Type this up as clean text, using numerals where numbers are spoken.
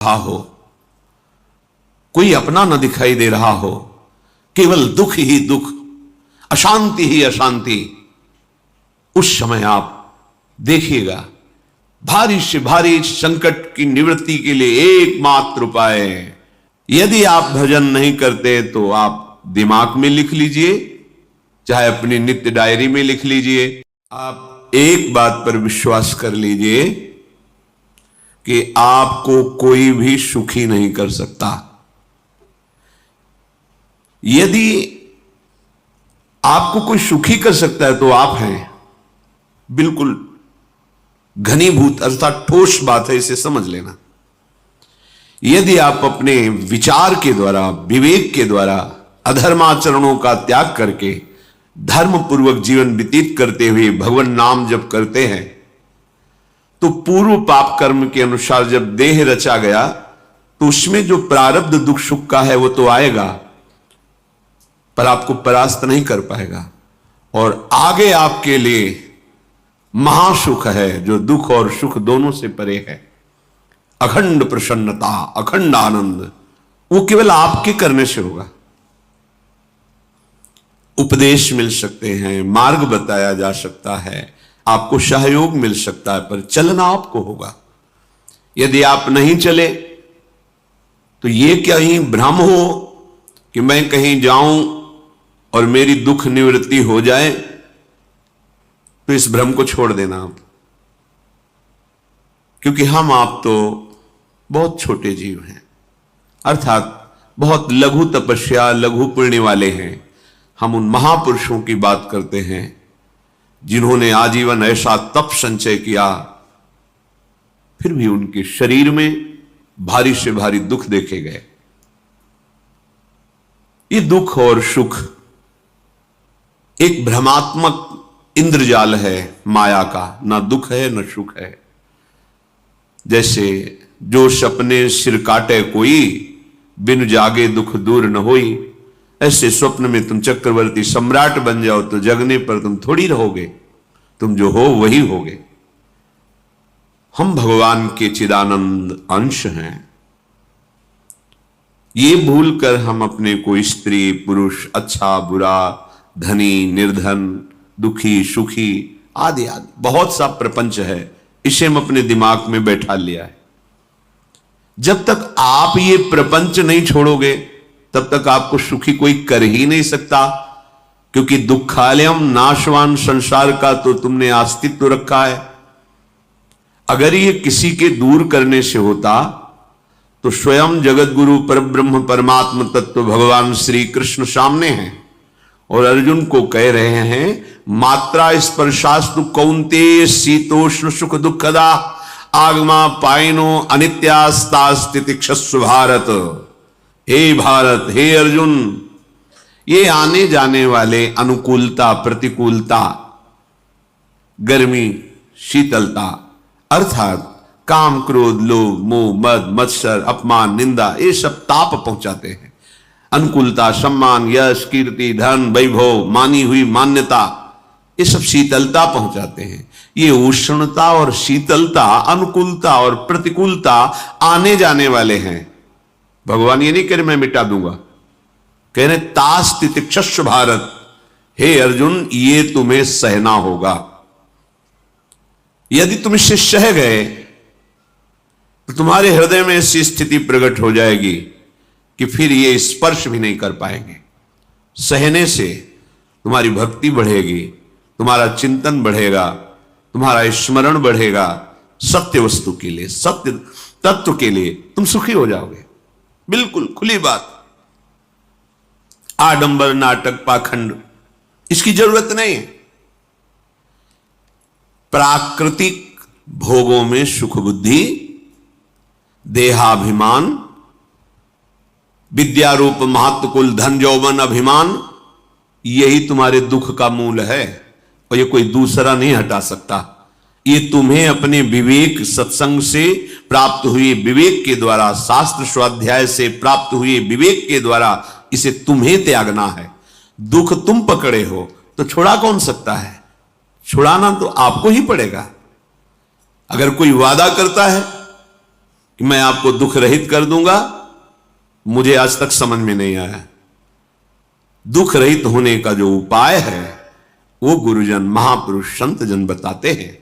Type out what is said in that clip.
रहा हो, कोई अपना न दिखाई दे रहा हो, केवल दुख ही दुख, अशांति ही अशांति, उस समय आप देखिएगा भारी से भारी संकट की निवृत्ति के लिए एकमात्र उपाय है। यदि आप भजन नहीं करते तो आप दिमाग में लिख लीजिए, चाहे अपनी नित्य डायरी में लिख लीजिए। आप एक बात पर विश्वास कर लीजिए कि आपको कोई भी सुखी नहीं कर सकता। यदि आपको कोई सुखी कर सकता है तो आप हैं। बिल्कुल घनीभूत अर्थात ठोस बात है, इसे समझ लेना। यदि आप अपने विचार के द्वारा, विवेक के द्वारा अधर्माचरणों का त्याग करके धर्म पूर्वक जीवन व्यतीत करते हुए भगवान नाम जप करते हैं, तो पूर्व पाप कर्म के अनुसार जब देह रचा गया तो उसमें जो प्रारब्ध दुख सुख का है वो तो आएगा, पर आपको परास्त नहीं कर पाएगा। और आगे आपके लिए महासुख है जो दुख और सुख दोनों से परे है। अखंड प्रसन्नता, अखंड आनंद, वो केवल आपके करने से होगा। उपदेश मिल सकते हैं, मार्ग बताया जा सकता है, आपको सहयोग मिल सकता है, पर चलना आपको होगा। यदि आप नहीं चले तो ये कहीं भ्रम हो कि मैं कहीं जाऊं और मेरी दुख निवृत्ति हो जाए, तो इस भ्रम को छोड़ देना आप। क्योंकि हम आप तो बहुत छोटे जीव हैं, अर्थात बहुत लघु तपस्या, लघु पुण्य वाले हैं। हम उन महापुरुषों की बात करते हैं जिन्होंने आजीवन ऐसा तप संचय किया, फिर भी उनके शरीर में भारी से भारी दुख देखे गए। ये दुख और सुख एक भ्रमात्मक इंद्रजाल है माया का, ना दुख है न सुख है। जैसे जो सपने सिर काटे कोई, बिन जागे दुख दूर न होई। ऐसे स्वप्न में तुम चक्रवर्ती सम्राट बन जाओ तो जगने पर तुम थोड़ी रहोगे, तुम जो हो वही होगे। हम भगवान के चिदानंद अंश हैं। ये भूलकर हम अपने को स्त्री पुरुष, अच्छा बुरा, धनी निर्धन, दुखी सुखी आदि आदि बहुत सा प्रपंच है, इसे हम अपने दिमाग में बैठा लिया है। जब तक आप ये प्रपंच नहीं छोड़ोगे तब तक आपको सुखी कोई कर ही नहीं सकता, क्योंकि दुखालयम नाशवान संसार का तो तुमने अस्तित्व रखा है। अगर ये किसी के दूर करने से होता तो स्वयं जगत गुरु परब्रह्म परमात्म तत्व भगवान श्री कृष्ण सामने हैं और अर्जुन को कह रहे हैं, मात्रा स्पर्शास्तु कौन्तेय शीतोष्ण सुख दुखदा आगमा पायनो अनित्यास्ता स्थितिक्षस्व भारत। हे भारत, हे अर्जुन, ये आने जाने वाले अनुकूलता प्रतिकूलता, गर्मी शीतलता, अर्थात काम क्रोध लोभ मोह मद मत्सर अपमान निंदा, ये सब ताप पहुंचाते हैं। अनुकूलता सम्मान यश कीर्ति धन वैभव, मानी हुई मान्यता, ये सब शीतलता पहुंचाते हैं। ये उष्णता और शीतलता, अनुकूलता और प्रतिकूलता आने जाने वाले हैं। भगवान ये नहीं कह रहे मैं मिटा दूंगा, कह रहे तास्तितिक्षस्व भारत। हे अर्जुन, ये तुम्हें सहना होगा। यदि तुम इससे सह गए तो तुम्हारे हृदय में ऐसी स्थिति प्रकट हो जाएगी कि फिर ये स्पर्श भी नहीं कर पाएंगे। सहने से तुम्हारी भक्ति बढ़ेगी, तुम्हारा चिंतन बढ़ेगा, तुम्हारा स्मरण बढ़ेगा। सत्य वस्तु के लिए, सत्य तत्व के लिए तुम सुखी हो जाओगे। बिल्कुल खुली बात। आडंबर नाटक पाखंड इसकी जरूरत नहीं है। प्राकृतिक भोगों में सुख बुद्धि, देहाभिमान, विद्यारूप महत्वकुल धन यौवन अभिमान, यही तुम्हारे दुख का मूल है और ये कोई दूसरा नहीं हटा सकता। ये तुम्हें अपने विवेक सत्संग से प्राप्त हुए विवेक के द्वारा, शास्त्र स्वाध्याय से प्राप्त हुए विवेक के द्वारा इसे तुम्हें त्यागना है। दुख तुम पकड़े हो तो छुड़ा कौन सकता है? छुड़ाना तो आपको ही पड़ेगा। अगर कोई वादा करता है कि मैं आपको दुख रहित कर दूंगा, मुझे आज तक समझ में नहीं आया। दुख रहित होने का जो उपाय है वो गुरुजन महापुरुष संत जन बताते हैं।